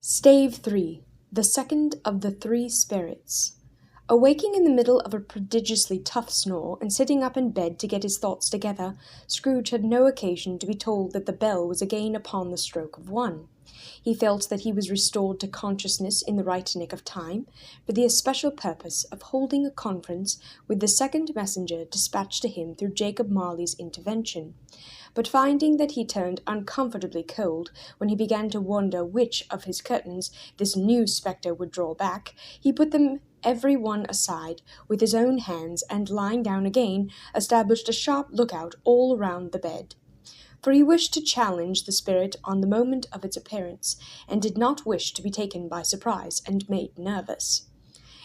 Stave 3. The second of the three spirits. Awaking in the middle of a prodigiously tough snore, and sitting up in bed to get his thoughts together, Scrooge had no occasion to be told that the bell was again upon the stroke of 1. He felt that he was restored to consciousness in the right nick of time, for the especial purpose of holding a conference with the second messenger dispatched to him through Jacob Marley's intervention. But finding that he turned uncomfortably cold when he began to wonder which of his curtains this new spectre would draw back, he put them every one aside with his own hands, and lying down again, established a sharp lookout all round the bed. For he wished to challenge the spirit on the moment of its appearance, and did not wish to be taken by surprise and made nervous.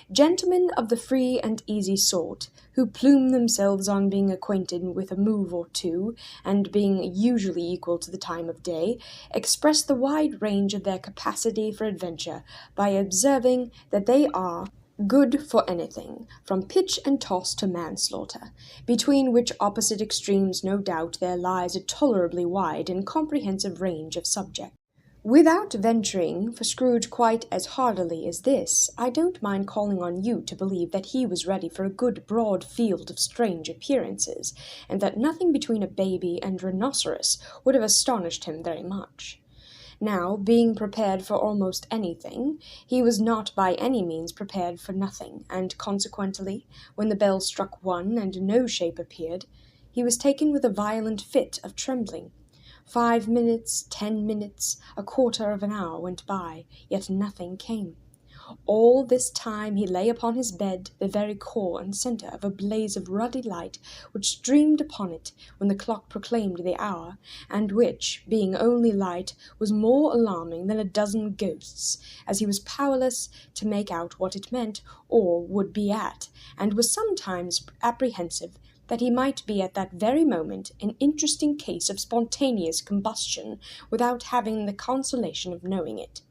Gentlemen of the free and easy sort, who plume themselves on being acquainted with a move or two, and being usually equal to the time of day, express the wide range of their capacity for adventure by observing that they are good for anything, from pitch and toss to manslaughter, between which opposite extremes no doubt there lies a tolerably wide and comprehensive range of subject. Without venturing for Scrooge quite as hardily as this, I don't mind calling on you to believe that he was ready for a good broad field of strange appearances, and that nothing between a baby and rhinoceros would have astonished him very much. Now, being prepared for almost anything, he was not by any means prepared for nothing, and consequently, when the bell struck 1 and no shape appeared, he was taken with a violent fit of trembling. 5 minutes, 10 minutes, a quarter of an hour went by, yet nothing came. All this time he lay upon his bed, the very core and centre of a blaze of ruddy light which streamed upon it when the clock proclaimed the hour, and which, being only light, was more alarming than a dozen ghosts, as he was powerless to make out what it meant or would be at, and was sometimes apprehensive that he might be at that very moment an interesting case of spontaneous combustion without having the consolation of knowing it.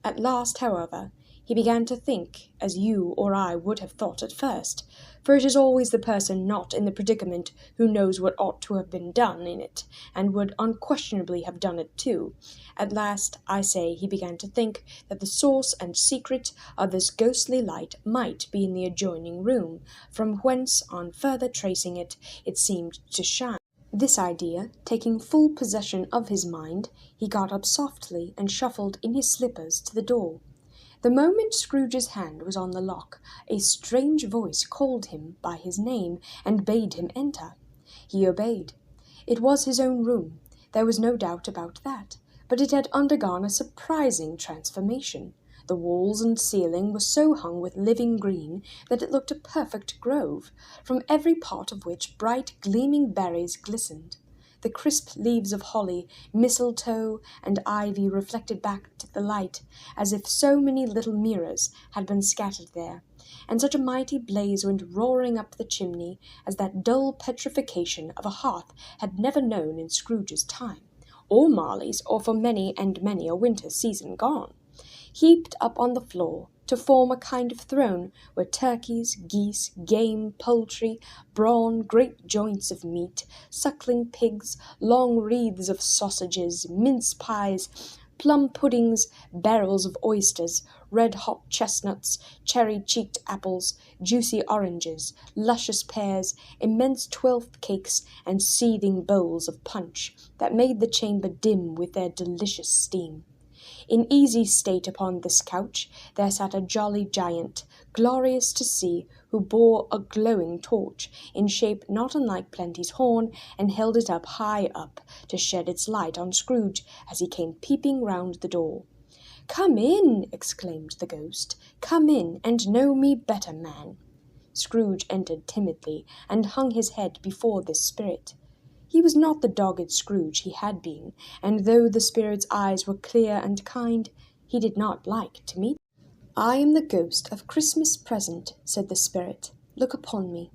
At last, however, he began to think as you or I would have thought at first, for it is always the person not in the predicament who knows what ought to have been done in it, and would unquestionably have done it too. At last, I say, he began to think that the source and secret of this ghostly light might be in the adjoining room, from whence, on further tracing it, it seemed to shine. This idea, taking full possession of his mind, he got up softly and shuffled in his slippers to the door. The moment Scrooge's hand was on the lock, a strange voice called him by his name, and bade him enter. He obeyed. It was his own room, there was no doubt about that, but it had undergone a surprising transformation. The walls and ceiling were so hung with living green that it looked a perfect grove, from every part of which bright gleaming berries glistened. The crisp leaves of holly, mistletoe, and ivy reflected back to the light, as if so many little mirrors had been scattered there, and such a mighty blaze went roaring up the chimney as that dull petrification of a hearth had never known in Scrooge's time, or Marley's, or for many and many a winter season gone, heaped up on the floor, to form a kind of throne where turkeys, geese, game, poultry, brawn, great joints of meat, suckling pigs, long wreaths of sausages, mince pies, plum puddings, barrels of oysters, red-hot chestnuts, cherry-cheeked apples, juicy oranges, luscious pears, immense twelfth cakes, and seething bowls of punch, that made the chamber dim with their delicious steam. In easy state upon this couch there sat a jolly giant, glorious to see, who bore a glowing torch, in shape not unlike Plenty's horn, and held it up high up, to shed its light on Scrooge as he came peeping round the door. "Come in," exclaimed the ghost, "come in, and know me better, man." Scrooge entered timidly, and hung his head before this spirit. He was not the dogged Scrooge he had been, and though the spirit's eyes were clear and kind, he did not like to meet. "I am the ghost of Christmas present," said the spirit. "Look upon me."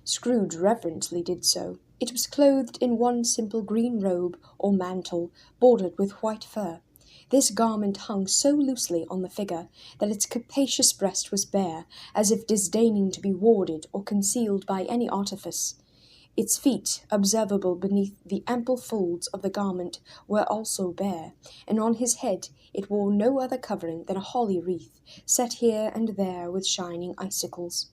Scrooge reverently did so. It was clothed in one simple green robe or mantle, bordered with white fur. This garment hung so loosely on the figure that its capacious breast was bare, as if disdaining to be warded or concealed by any artifice. Its feet, observable beneath the ample folds of the garment, were also bare, and on his head it wore no other covering than a holly wreath, set here and there with shining icicles.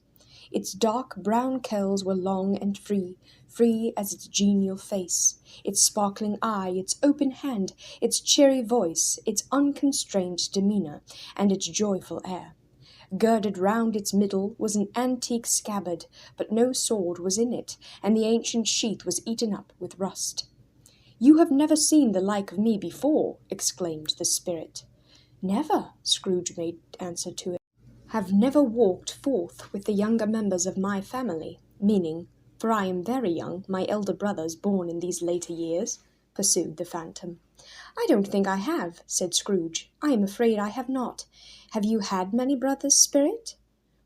Its dark brown curls were long and free, free as its genial face, its sparkling eye, its open hand, its cheery voice, its unconstrained demeanour, and its joyful air. Girded round its middle was an antique scabbard, but no sword was in it, and the ancient sheath was eaten up with rust. "You have never seen the like of me before," exclaimed the spirit. "Never," Scrooge made answer to it. "Have never walked forth with the younger members of my family," meaning, "for I am very young, my elder brothers born in these later years," pursued the phantom. "I don't think I have," said Scrooge. "I am afraid I have not. Have you had many brothers, Spirit?"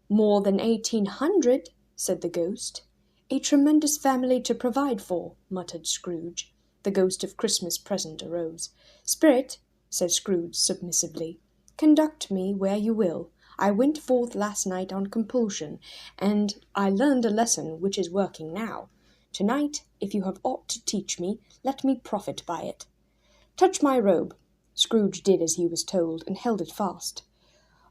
"More than 1800, said the ghost. "A tremendous family to provide for," muttered Scrooge. The ghost of Christmas present arose. "Spirit," said Scrooge submissively, "conduct me where you will. I went forth last night on compulsion, and I learned a lesson which is working now. Tonight, if you have aught to teach me, let me profit by it. Touch my robe." Scrooge did as he was told, and held it fast.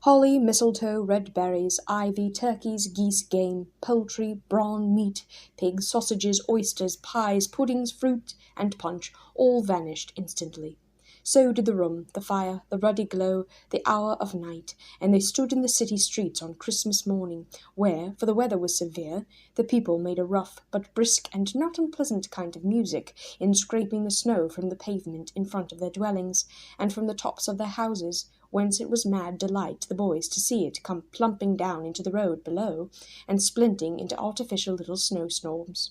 Holly, mistletoe, red berries, ivy, turkeys, geese, game, poultry, brawn, meat, pigs, sausages, oysters, pies, puddings, fruit, and punch all vanished instantly. So did the room, the fire, the ruddy glow, the hour of night, and they stood in the city streets on Christmas morning, where, for the weather was severe, the people made a rough but brisk and not unpleasant kind of music in scraping the snow from the pavement in front of their dwellings, and from the tops of their houses, whence it was mad delight to the boys to see it come plumping down into the road below, and splinting into artificial little snowstorms.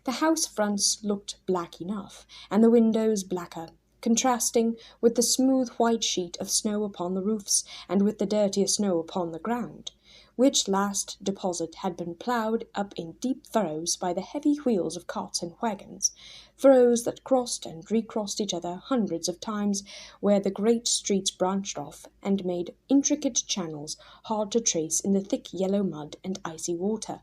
The house fronts looked black enough, and the windows blacker, contrasting with the smooth white sheet of snow upon the roofs, and with the dirtier snow upon the ground, which last deposit had been ploughed up in deep furrows by the heavy wheels of carts and wagons, furrows that crossed and recrossed each other hundreds of times, where the great streets branched off and made intricate channels hard to trace in the thick yellow mud and icy water.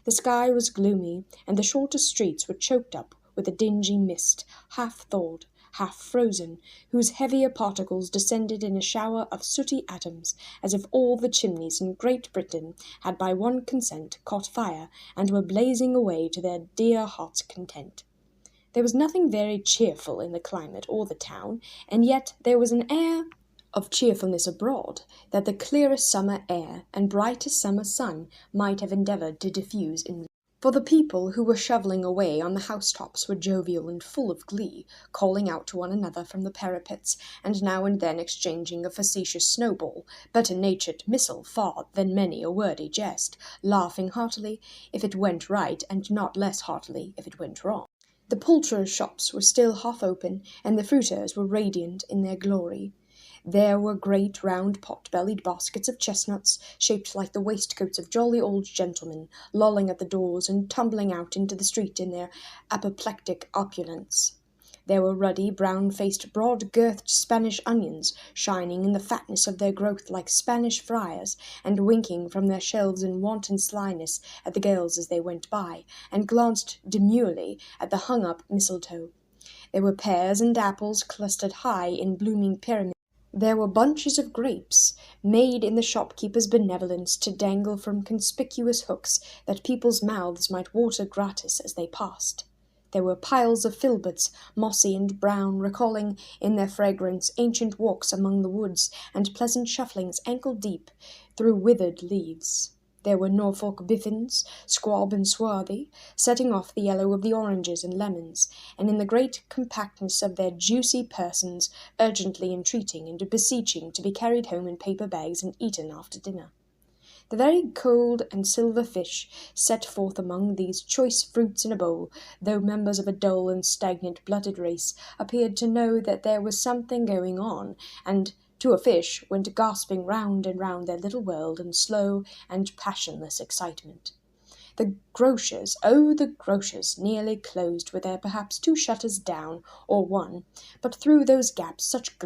The sky was gloomy, and the shorter streets were choked up with a dingy mist, half thawed, half frozen, whose heavier particles descended in a shower of sooty atoms, as if all the chimneys in Great Britain had by one consent caught fire, and were blazing away to their dear hearts' content. There was nothing very cheerful in the climate or the town, and yet there was an air of cheerfulness abroad that the clearest summer air and brightest summer sun might have endeavoured to diffuse in. For the people who were shovelling away on the housetops were jovial and full of glee, calling out to one another from the parapets, and now and then exchanging a facetious snowball, better-natured missile far than many a wordy jest, laughing heartily if it went right, and not less heartily if it went wrong. The poulterers' shops were still half open, and the fruiters were radiant in their glory. There were great round pot-bellied baskets of chestnuts, shaped like the waistcoats of jolly old gentlemen, lolling at the doors and tumbling out into the street in their apoplectic opulence. There were ruddy, brown-faced, broad-girthed Spanish onions, shining in the fatness of their growth like Spanish friars, and winking from their shelves in wanton slyness at the girls as they went by, and glanced demurely at the hung-up mistletoe. There were pears and apples clustered high in blooming pyramids. There were bunches of grapes, made in the shopkeeper's benevolence to dangle from conspicuous hooks that people's mouths might water gratis as they passed. There were piles of filberts, mossy and brown, recalling in their fragrance ancient walks among the woods and pleasant shufflings ankle-deep through withered leaves. There were Norfolk biffins, squab and swarthy, setting off the yellow of the oranges and lemons, and in the great compactness of their juicy persons urgently entreating and beseeching to be carried home in paper bags and eaten after dinner. The very cold and silver fish set forth among these choice fruits in a bowl, though members of a dull and stagnant-blooded race, appeared to know that there was something going on, and to a fish went gasping round and round their little world in slow and passionless excitement. The grocers, nearly closed with their perhaps 2 shutters down, or one, but through those gaps such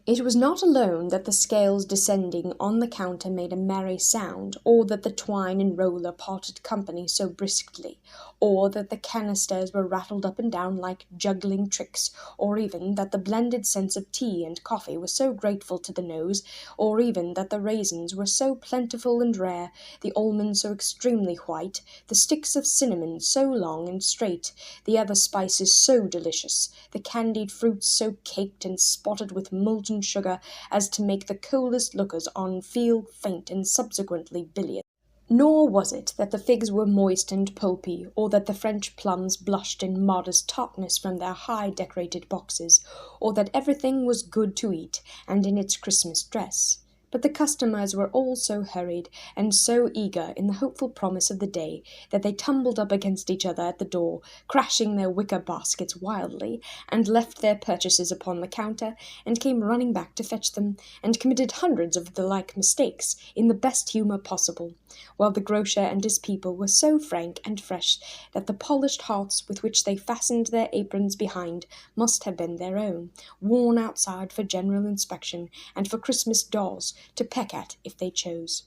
It was not alone that the scales descending on the counter made a merry sound, or that the twine and roller parted company so briskly, or that the canisters were rattled up and down like juggling tricks, or even that the blended scents of tea and coffee were so grateful to the nose, or even that the raisins were so plentiful and rare, the almonds so extremely white, the sticks of cinnamon so long and straight, the other spices so delicious, the candied fruits so caked and spotted with molten sugar as to make the coldest lookers-on feel faint and subsequently bilious. Nor was it that the figs were moist and pulpy, or that the French plums blushed in modest tartness from their high-decorated boxes, or that everything was good to eat and in its Christmas dress. But the customers were all so hurried and so eager in the hopeful promise of the day that they tumbled up against each other at the door, crashing their wicker baskets wildly, and left their purchases upon the counter, and came running back to fetch them, and committed hundreds of the like mistakes in the best humour possible, while the grocer and his people were so frank and fresh that the polished hearts with which they fastened their aprons behind must have been their own, worn outside for general inspection, and for Christmas dolls to peck at if they chose.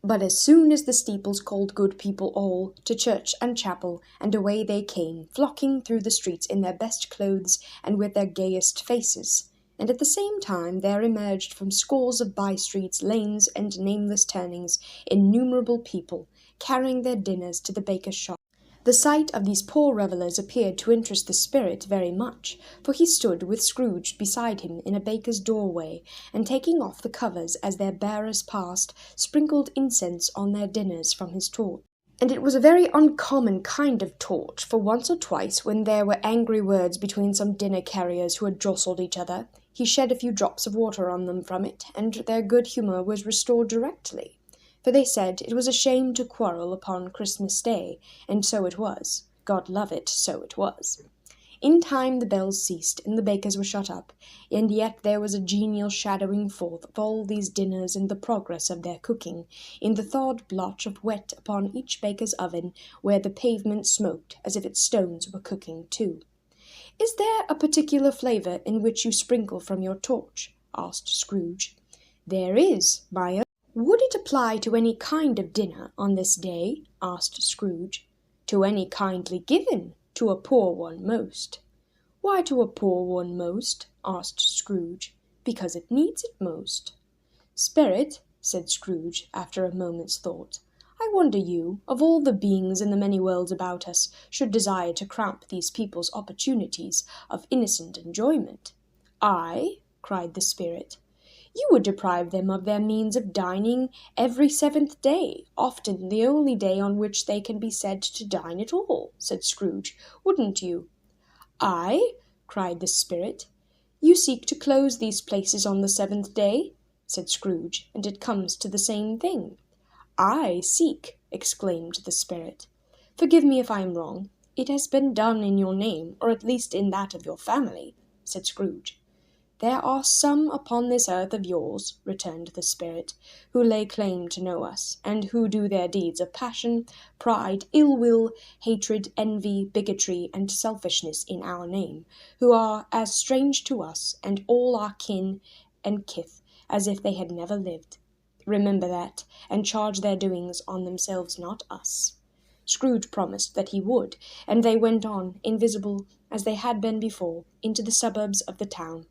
But as soon as the steeples called good people all to church and chapel, and away they came, flocking through the streets in their best clothes and with their gayest faces, and at the same time there emerged from scores of by-streets, lanes, and nameless turnings innumerable people, carrying their dinners to the baker's shop. The sight of these poor revellers appeared to interest the spirit very much, for he stood with Scrooge beside him in a baker's doorway, and taking off the covers as their bearers passed, sprinkled incense on their dinners from his torch. And it was a very uncommon kind of torch, for once or twice, when there were angry words between some dinner-carriers who had jostled each other, he shed a few drops of water on them from it, and their good humour was restored directly. For they said it was a shame to quarrel upon Christmas Day, and so it was. God love it, so it was. In time the bells ceased, and the bakers were shut up, and yet there was a genial shadowing forth of all these dinners and the progress of their cooking, in the thawed blotch of wet upon each baker's oven, where the pavement smoked as if its stones were cooking too. "Is there a particular flavour in which you sprinkle from your torch?" asked Scrooge. "There is, my own." "Would it apply to any kind of dinner on this day?" asked Scrooge. "To any kindly given, to a poor one most." "Why to a poor one most?" asked Scrooge. "Because it needs it most." "Spirit," said Scrooge, after a moment's thought, "I wonder you, of all the beings in the many worlds about us, should desire to cramp these people's opportunities of innocent enjoyment." "I?" cried the spirit. "You would deprive them of their means of dining every 7th day, often the only day on which they can be said to dine at all," said Scrooge. "Wouldn't you?" "I?" cried the spirit. "You seek to close these places on the 7th day," said Scrooge, "and it comes to the same thing." "I seek!" exclaimed the spirit. "Forgive me if I am wrong. It has been done in your name, or at least in that of your family," said Scrooge. "There are some upon this earth of yours," returned the spirit, "who lay claim to know us, and who do their deeds of passion, pride, ill will, hatred, envy, bigotry, and selfishness in our name, who are as strange to us and all our kin and kith as if they had never lived. Remember that, and charge their doings on themselves, not us." Scrooge promised that he would, and they went on, invisible, as they had been before, into the suburbs of the town.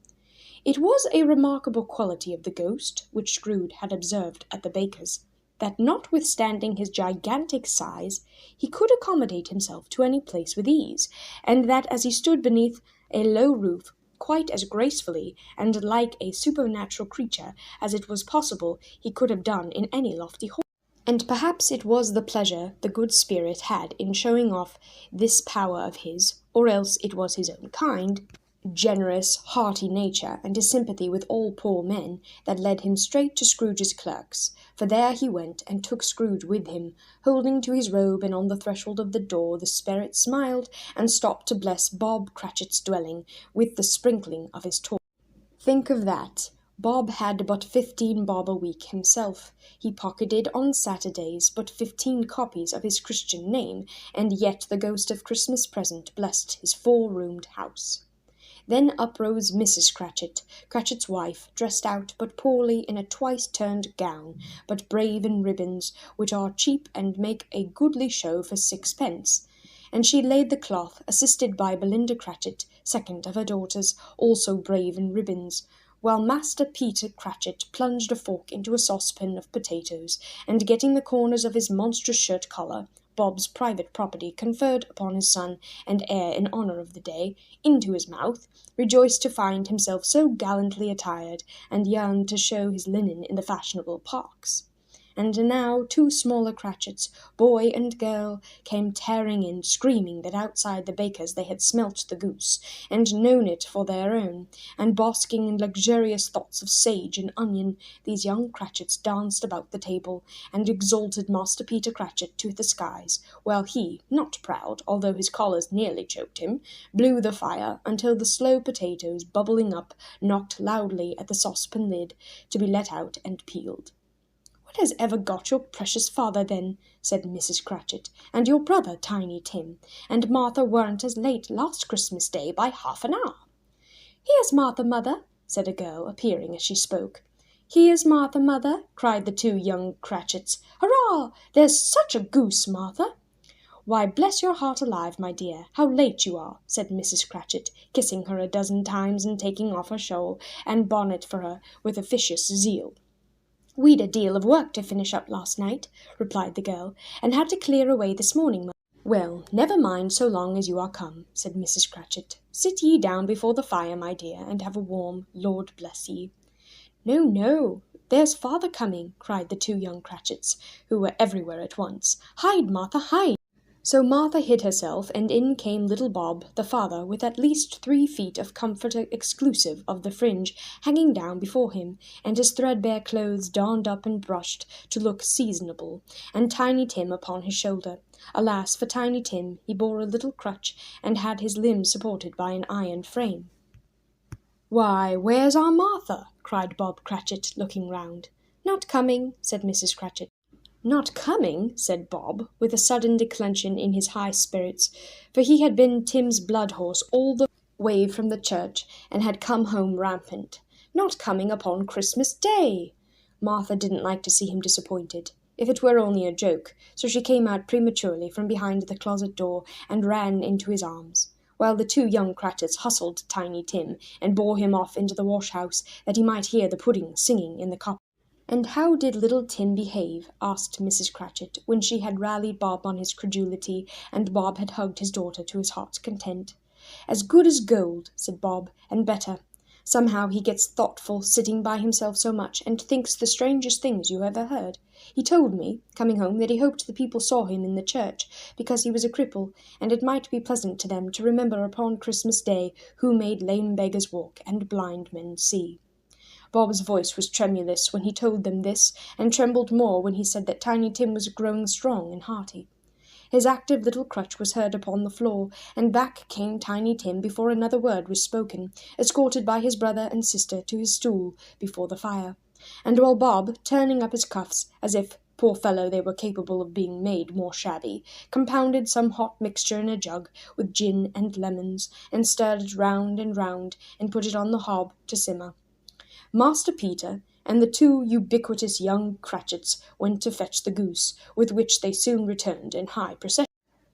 It was a remarkable quality of the ghost, which Scrooge had observed at the baker's, that notwithstanding his gigantic size, he could accommodate himself to any place with ease, and that as he stood beneath a low roof, quite as gracefully and like a supernatural creature as it was possible he could have done in any lofty hall. And perhaps it was the pleasure the good spirit had in showing off this power of his, or else it was his own kind, generous, hearty nature, and his sympathy with all poor men, that led him straight to Scrooge's clerk's, for there he went and took Scrooge with him, holding to his robe, and on the threshold of the door the spirit smiled and stopped to bless Bob Cratchit's dwelling with the sprinkling of his torch. Think of that! Bob had but 15 bob a week himself. He pocketed on Saturdays but 15 copies of his Christian name, and yet the ghost of Christmas present blessed his 4-roomed house. Then up rose Mrs. Cratchit, Cratchit's wife, dressed out but poorly in a twice-turned gown, but brave in ribbons, which are cheap and make a goodly show for sixpence. And she laid the cloth, assisted by Belinda Cratchit, second of her daughters, also brave in ribbons, while Master Peter Cratchit plunged a fork into a saucepan of potatoes, and getting the corners of his monstrous shirt-collar, Bob's private property conferred upon his son and heir in honour of the day, into his mouth, rejoiced to find himself so gallantly attired, and yearned to show his linen in the fashionable parks. And now 2 smaller Cratchits, boy and girl, came tearing in, screaming that outside the baker's they had smelt the goose, and known it for their own, and basking in luxurious thoughts of sage and onion, these young Cratchits danced about the table, and exalted Master Peter Cratchit to the skies, while he, not proud, although his collars nearly choked him, blew the fire until the slow potatoes, bubbling up, knocked loudly at the saucepan lid, to be let out and peeled. "What has ever got your precious father, then?" said Mrs. Cratchit, "and your brother, Tiny Tim, and Martha weren't as late last Christmas Day by half an hour?" "Here's Martha, mother," said a girl, appearing as she spoke. "Here's Martha, mother," cried the 2 young Cratchits. "Hurrah! There's such a goose, Martha!" "Why, bless your heart alive, my dear, how late you are," said Mrs. Cratchit, kissing her a dozen times and taking off her shawl and bonnet for her with officious zeal. "We'd a deal of work to finish up last night," replied the girl, "and had to clear away this morning." "Well, never mind so long as you are come," said Mrs. Cratchit. "Sit ye down before the fire, my dear, and have a warm, Lord bless ye." "No, no, there's father coming," cried the 2 young Cratchits, who were everywhere at once. "Hide, Martha, hide!" So Martha hid herself, and in came little Bob, the father, with at least 3 feet of comforter exclusive of the fringe hanging down before him, and his threadbare clothes darned up and brushed to look seasonable, and Tiny Tim upon his shoulder. Alas for Tiny Tim, he bore a little crutch, and had his limbs supported by an iron frame. "Why, where's our Martha?" cried Bob Cratchit, looking round. "Not coming," said Mrs. Cratchit. "Not coming," said Bob, with a sudden declension in his high spirits, for he had been Tim's blood-horse all the way from the church, and had come home rampant. "Not coming upon Christmas Day!" Martha didn't like to see him disappointed, if it were only a joke, so she came out prematurely from behind the closet door and ran into his arms, while the 2 young Cratchits hustled Tiny Tim and bore him off into the wash-house, that he might hear the pudding singing in the cup. "And how did little Tim behave?" asked Mrs. Cratchit, when she had rallied Bob on his credulity, and Bob had hugged his daughter to his heart's content. "As good as gold," said Bob, "and better. Somehow he gets thoughtful, sitting by himself so much, and thinks the strangest things you ever heard. He told me, coming home, that he hoped the people saw him in the church, because he was a cripple, and it might be pleasant to them to remember upon Christmas Day who made lame beggars walk and blind men see." Bob's voice was tremulous when he told them this, and trembled more when he said that Tiny Tim was growing strong and hearty. His active little crutch was heard upon the floor, and back came Tiny Tim before another word was spoken, escorted by his brother and sister to his stool before the fire. And while Bob, turning up his cuffs, as if, poor fellow, they were capable of being made more shabby, compounded some hot mixture in a jug with gin and lemons, and stirred it round and put it on the hob to simmer, Master Peter and the 2 ubiquitous young Cratchits went to fetch the goose, with which they soon returned in high procession.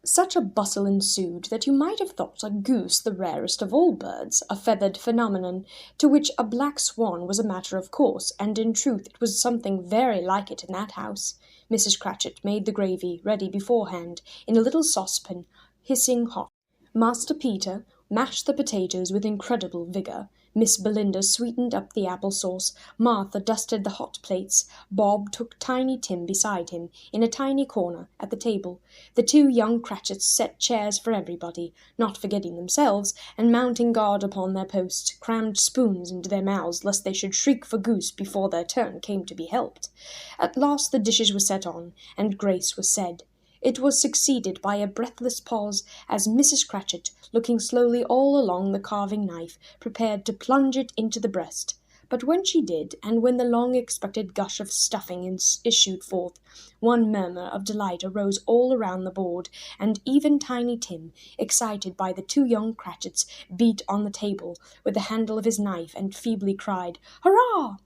Such a bustle ensued that you might have thought a goose the rarest of all birds, a feathered phenomenon, to which a black swan was a matter of course, and in truth it was something very like it in that house. Mrs. Cratchit made the gravy ready beforehand, in a little saucepan, hissing hot. Master Peter mashed the potatoes with incredible vigour. Miss Belinda sweetened up the apple-sauce, Martha dusted the hot plates, Bob took Tiny Tim beside him, in a tiny corner, at the table. The 2 young Cratchits set chairs for everybody, not forgetting themselves, and mounting guard upon their posts, crammed spoons into their mouths, lest they should shriek for goose before their turn came to be helped. At last the dishes were set on, and grace was said. It was succeeded by a breathless pause, as Mrs. Cratchit, looking slowly all along the carving knife, prepared to plunge it into the breast. But when she did, and when the long-expected gush of stuffing issued forth, one murmur of delight arose all around the board, and even Tiny Tim, excited by the two young Cratchits, beat on the table with the handle of his knife and feebly cried, "Hurrah!"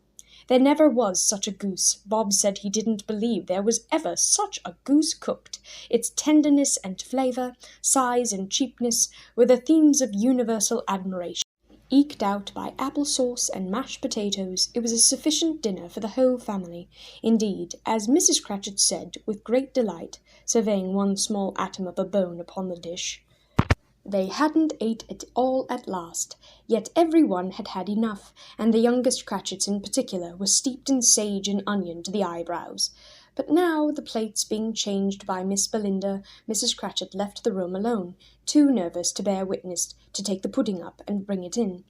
There never was such a goose. Bob said he didn't believe there was ever such a goose cooked. Its tenderness and flavour, size and cheapness, were the themes of universal admiration. Eked out by apple sauce and mashed potatoes, it was a sufficient dinner for the whole family. Indeed, as Mrs. Cratchit said with great delight, surveying one small atom of a bone upon the dish, they hadn't ate it all at last, yet every one had had enough, and the youngest Cratchits in particular were steeped in sage and onion to the eyebrows. But now, the plates being changed by Miss Belinda, Mrs. Cratchit left the room alone, too nervous to bear witness, to take the pudding up and bring it in.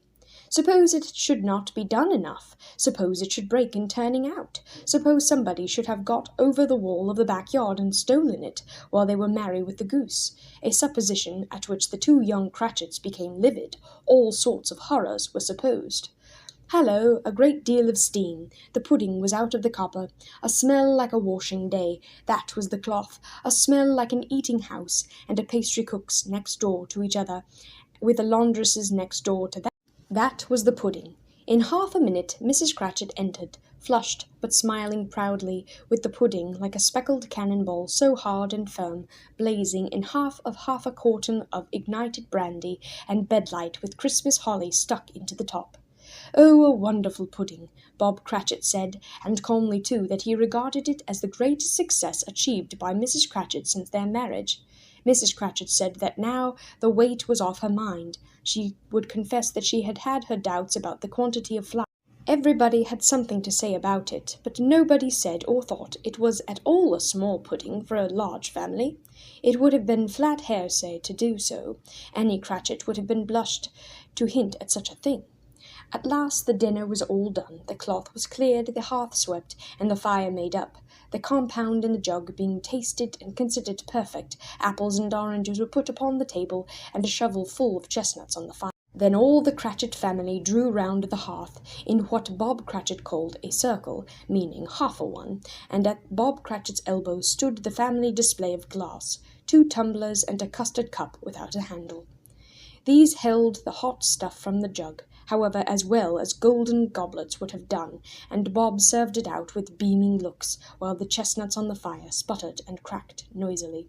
Suppose it should not be done enough? Suppose it should break in turning out? Suppose somebody should have got over the wall of the backyard and stolen it while they were merry with the goose? A supposition at which the two young Cratchits became livid. All sorts of horrors were supposed. Hallo, a great deal of steam. The pudding was out of the copper. A smell like a washing day. That was the cloth. A smell like an eating-house, and a pastry-cook's next door to each other, with a laundress's next door to that. That was the pudding. In half a minute Mrs. Cratchit entered, flushed but smiling proudly, with the pudding like a speckled cannon-ball so hard and firm, blazing in half a quartern of ignited brandy, and bedlight with Christmas holly stuck into the top. "Oh, a wonderful pudding," Bob Cratchit said, and calmly too, that he regarded it as the greatest success achieved by Mrs. Cratchit since their marriage. Mrs. Cratchit said that now the weight was off her mind. She would confess that she had had her doubts about the quantity of flour. Everybody had something to say about it, but nobody said or thought it was at all a small pudding for a large family. It would have been flat heresy to do so. Any Cratchit would have been blushed to hint at such a thing. At last the dinner was all done, the cloth was cleared, the hearth swept, and the fire made up. The compound in the jug being tasted and considered perfect, apples and oranges were put upon the table, and a shovel full of chestnuts on the fire. Then all the Cratchit family drew round the hearth, in what Bob Cratchit called a circle, meaning half a one, and at Bob Cratchit's elbow stood the family display of glass, 2 tumblers and a custard cup without a handle. These held the hot stuff from the jug, however, as well as golden goblets would have done, and Bob served it out with beaming looks, while the chestnuts on the fire sputtered and cracked noisily.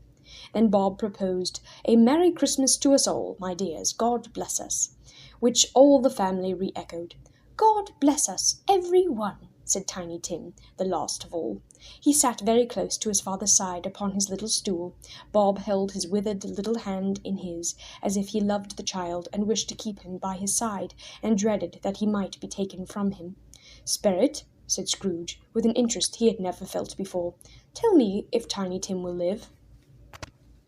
Then Bob proposed, "A Merry Christmas to us all, my dears, God bless us," which all the family re-echoed. "God bless us, every one," said Tiny Tim, the last of all. He sat very close to his father's side upon his little stool. Bob held his withered little hand in his, as if he loved the child and wished to keep him by his side, and dreaded that he might be taken from him. "Spirit," said Scrooge, with an interest he had never felt before, "tell me if Tiny Tim will live."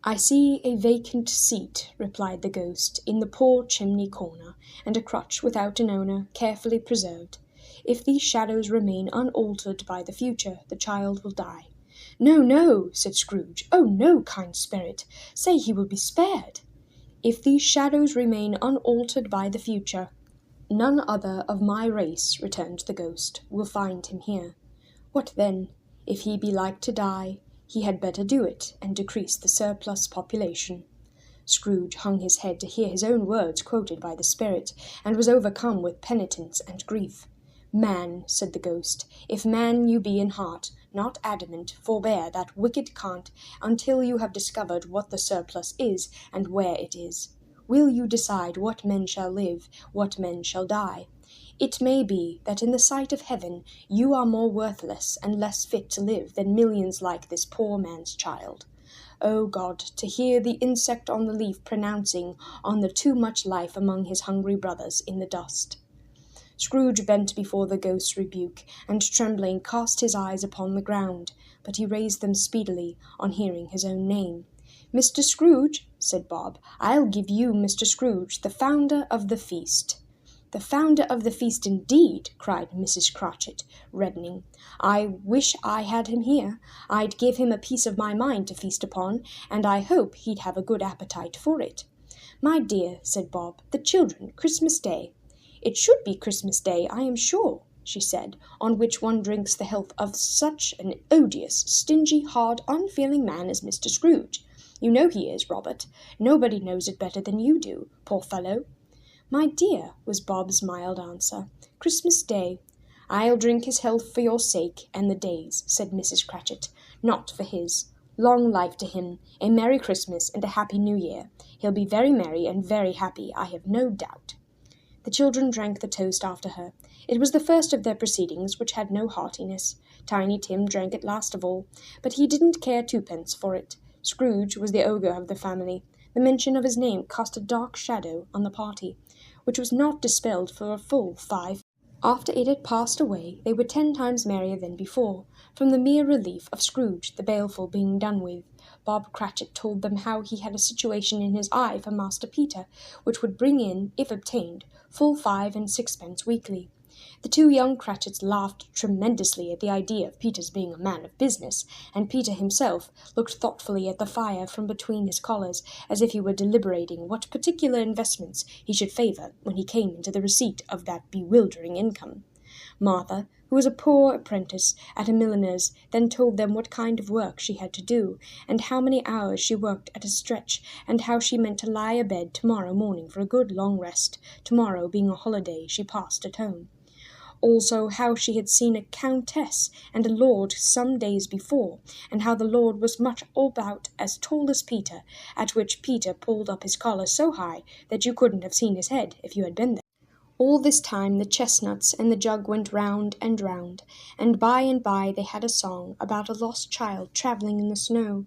"I see a vacant seat," replied the ghost, "in the poor chimney corner, and a crutch without an owner, carefully preserved. If these shadows remain unaltered by the future, the child will die." "No, no," said Scrooge. "Oh, no, kind spirit. Say he will be spared." "If these shadows remain unaltered by the future, none other of my race," returned the ghost, "will find him here. What then? If he be like to die, he had better do it, and decrease the surplus population." Scrooge hung his head to hear his own words quoted by the spirit, and was overcome with penitence and grief. "Man," said the ghost, "if man you be in heart, not adamant, forbear that wicked cant until you have discovered what the surplus is, and where it is. Will you decide what men shall live, what men shall die? It may be that in the sight of heaven you are more worthless and less fit to live than millions like this poor man's child. O God, to hear the insect on the leaf pronouncing on the too much life among his hungry brothers in the dust." Scrooge bent before the ghost's rebuke, and trembling cast his eyes upon the ground, but he raised them speedily on hearing his own name. "Mr. Scrooge," said Bob, "I'll give you Mr. Scrooge, the founder of the feast." "The founder of the feast, indeed!" cried Mrs. Cratchit, reddening. "I wish I had him here. I'd give him a piece of my mind to feast upon, and I hope he'd have a good appetite for it." "My dear," said Bob, "the children, Christmas Day." "It should be Christmas Day, I am sure," she said, "on which one drinks the health of such an odious, stingy, hard, unfeeling man as Mr. Scrooge. You know he is, Robert. Nobody knows it better than you do, poor fellow." "My dear," was Bob's mild answer, "Christmas Day." "I'll drink his health for your sake and the day's," said Mrs. Cratchit, "not for his. Long life to him, a Merry Christmas and a Happy New Year. He'll be very merry and very happy, I have no doubt." The children drank the toast after her. It was the first of their proceedings which had no heartiness. Tiny Tim drank it last of all, but he didn't care twopence for it. Scrooge was the ogre of the family. The mention of his name cast a dark shadow on the party, which was not dispelled for a full 5. After it had passed away, they were 10 times merrier than before, from the mere relief of Scrooge the baleful being done with. Bob Cratchit told them how he had a situation in his eye for Master Peter, which would bring in, if obtained, full 5 and 6pence weekly. The 2 young Cratchits laughed tremendously at the idea of Peter's being a man of business, and Peter himself looked thoughtfully at the fire from between his collars, as if he were deliberating what particular investments he should favour when he came into the receipt of that bewildering income. Martha, who was a poor apprentice at a milliner's, then told them what kind of work she had to do, and how many hours she worked at a stretch, and how she meant to lie abed tomorrow morning for a good long rest, tomorrow being a holiday she passed at home. Also how she had seen a countess and a lord some days before, and how the lord was much about as tall as Peter, at which Peter pulled up his collar so high that you couldn't have seen his head if you had been there. All this time the chestnuts and the jug went round, and by they had a song about a lost child travelling in the snow,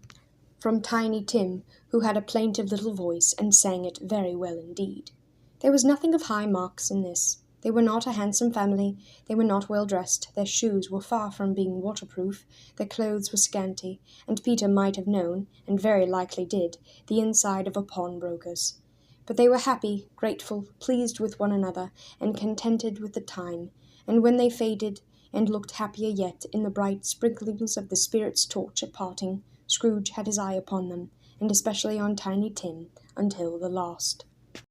from Tiny Tim, who had a plaintive little voice and sang it very well indeed. There was nothing of high marks in this. They were not a handsome family, they were not well dressed, their shoes were far from being waterproof, their clothes were scanty, and Peter might have known, and very likely did, the inside of a pawnbroker's. But they were happy, grateful, pleased with one another, and contented with the time, and when they faded, and looked happier yet in the bright sprinklings of the spirit's torch at parting, Scrooge had his eye upon them, and especially on Tiny Tim, until the last.